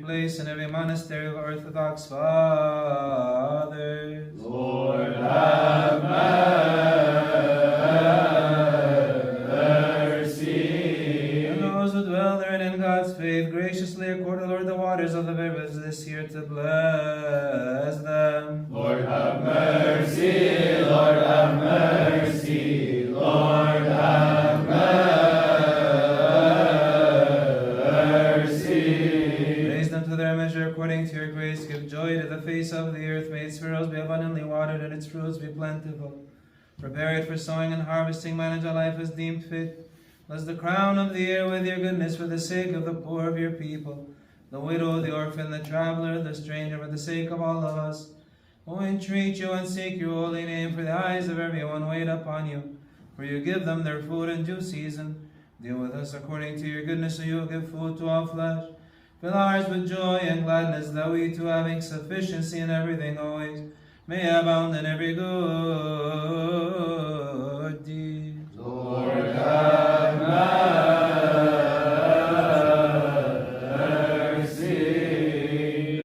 place in every monastery of Orthodox fathers. Lord, have mercy. And those who dwell therein in God's faith, graciously accord, O Lord, the waters of the rivers this year to bless them. Lord, have mercy. Lord, have mercy. Lord, have mercy. Raise them to their measure according to your grace. Give joy to the face of the earth. May its furrows be abundantly watered and its fruits be plentiful. Prepare it for sowing and harvesting. Manage our life as deemed fit. Bless the crown of the year with your goodness for the sake of the poor of your people, the widow, the orphan, the traveler, the stranger, for the sake of all of us, who entreat you and seek your holy name. For the eyes of everyone wait upon you, for you give them their food in due season. Deal with us according to your goodness, so you will give food to all flesh. Fill our hearts with joy and gladness, that we too, having sufficiency in everything always, may abound in every good